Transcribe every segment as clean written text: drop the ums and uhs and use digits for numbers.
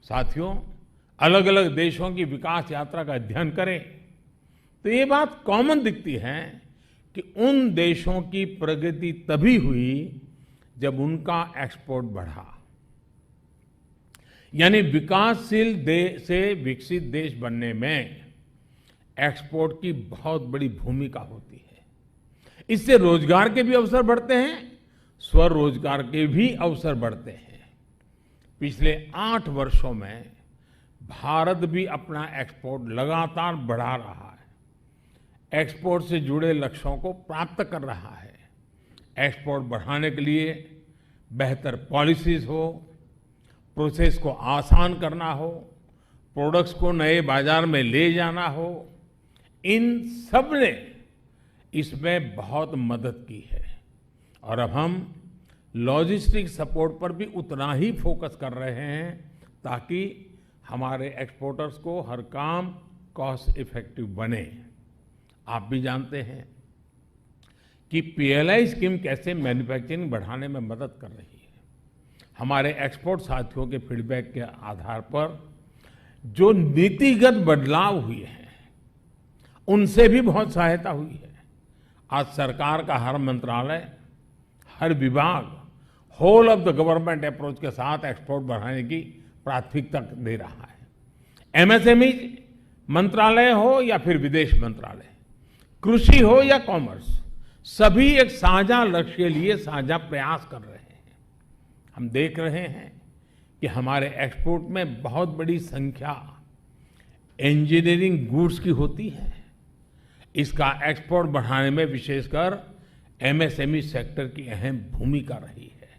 साथियों, अलग अलग देशों की विकास यात्रा का अध्ययन करें तो ये बात कॉमन दिखती है कि उन देशों की प्रगति तभी हुई जब उनका एक्सपोर्ट बढ़ा। यानी विकासशील देश से विकसित देश बनने में एक्सपोर्ट की बहुत बड़ी भूमिका होती है। इससे रोजगार के भी अवसर बढ़ते हैं, स्वरोजगार के भी अवसर बढ़ते हैं। पिछले 8 वर्षों में भारत भी अपना एक्सपोर्ट लगातार बढ़ा रहा है, एक्सपोर्ट से जुड़े लक्ष्यों को प्राप्त कर रहा है। एक्सपोर्ट बढ़ाने के लिए बेहतर पॉलिसीज हो, प्रोसेस को आसान करना हो, प्रोडक्ट्स को नए बाजार में ले जाना हो, इन सब ने इसमें बहुत मदद की है। और अब हम लॉजिस्टिक सपोर्ट पर भी उतना ही फोकस कर रहे हैं ताकि हमारे एक्सपोर्टर्स को हर काम कॉस्ट इफेक्टिव बने। आप भी जानते हैं कि पीएलआई स्कीम कैसे मैन्युफैक्चरिंग बढ़ाने में मदद कर रही है। हमारे एक्सपोर्ट साथियों के फीडबैक के आधार पर जो नीतिगत बदलाव हुए हैं उनसे भी बहुत सहायता हुई है। आज सरकार का हर मंत्रालय, हर विभाग whole of the government approach के साथ एक्सपोर्ट बढ़ाने की प्राथमिकता दे रहा है। एमएसएमई मंत्रालय हो या फिर विदेश मंत्रालय, कृषि हो या कॉमर्स, सभी एक साझा लक्ष्य के लिए साझा प्रयास कर रहे हैं। हम देख रहे हैं कि हमारे एक्सपोर्ट में बहुत बड़ी संख्या इंजीनियरिंग गुड्स की होती है। इसका एक्सपोर्ट बढ़ाने में विशेषकर एमएसएमई सेक्टर की अहम भूमिका रही है।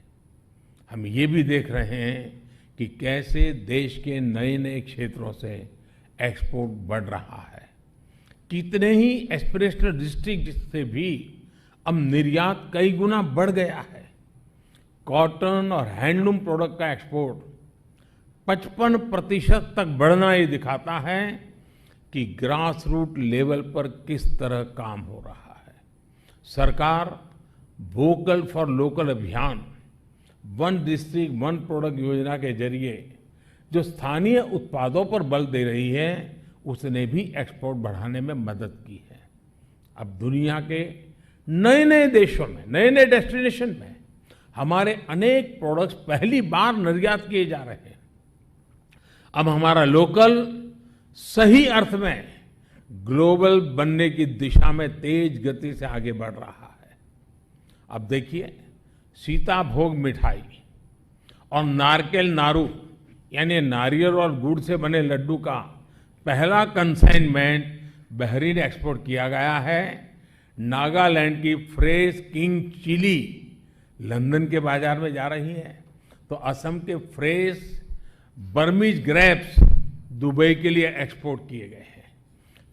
हम ये भी देख रहे हैं कि कैसे देश के नए नए क्षेत्रों से एक्सपोर्ट बढ़ रहा है। कितने ही एस्पिरेशनल डिस्ट्रिक्ट से भी अब निर्यात कई गुना बढ़ गया है। कॉटन और हैंडलूम प्रोडक्ट का एक्सपोर्ट 55% तक बढ़ना ये दिखाता है कि ग्रास रूट लेवल पर किस तरह काम हो रहा है। सरकार वोकल फॉर लोकल अभियान, वन डिस्ट्रिक्ट वन प्रोडक्ट योजना के जरिए जो स्थानीय उत्पादों पर बल दे रही है, उसने भी एक्सपोर्ट बढ़ाने में मदद की है। अब दुनिया के नए नए देशों में, नए नए डेस्टिनेशन में हमारे अनेक प्रोडक्ट्स पहली बार निर्यात किए जा रहे हैं। अब हमारा लोकल सही अर्थ में ग्लोबल बनने की दिशा में तेज गति से आगे बढ़ रहा है। अब देखिए, सीताभोग मिठाई और नारकेल नारू यानी नारियल और गुड़ से बने लड्डू का पहला कंसाइनमेंट बहरीन एक्सपोर्ट किया गया है। नागालैंड की फ्रेश किंग चिली लंदन के बाजार में जा रही है, तो असम के फ्रेश बर्मीज ग्रेप्स दुबई के लिए एक्सपोर्ट किए गए हैं।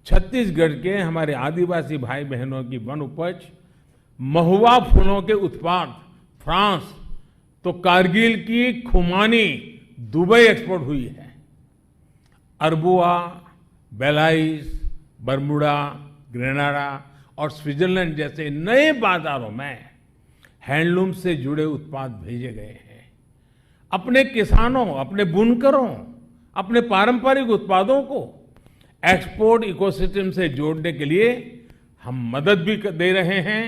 छत्तीसगढ़ के हमारे आदिवासी भाई बहनों की वन उपज महुआ फूलों के उत्पाद फ्रांस, तो कारगिल की खुमानी दुबई एक्सपोर्ट हुई है। अरबुआ, बेलाइस, बरमुडा, ग्रेनाडा और स्विट्जरलैंड जैसे नए बाजारों में हैंडलूम से जुड़े उत्पाद भेजे गए हैं। अपने किसानों, अपने बुनकरों, अपने पारंपरिक उत्पादों को एक्सपोर्ट इकोसिस्टम से जोड़ने के लिए हम मदद भी दे रहे हैं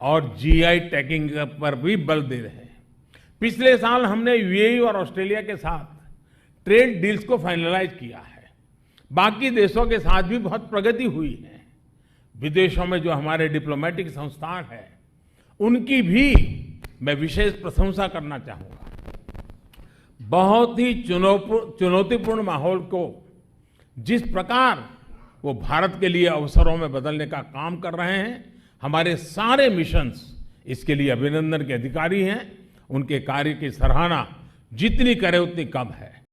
और जीआई टैगिंग पर भी बल दे रहे हैं। पिछले साल हमने यूएई और ऑस्ट्रेलिया के साथ ट्रेड डील्स को फाइनलाइज किया है। बाकी देशों के साथ भी बहुत प्रगति हुई है। विदेशों में जो हमारे डिप्लोमेटिक संस्थान हैं, उनकी भी मैं विशेष प्रशंसा करना चाहूंगा। बहुत ही चुनौतीपूर्ण माहौल को जिस प्रकार वो भारत के लिए अवसरों में बदलने का काम कर रहे हैं, हमारे सारे मिशंस इसके लिए अभिनंदन के अधिकारी हैं। उनके कार्य की सराहना जितनी करें उतनी कम है।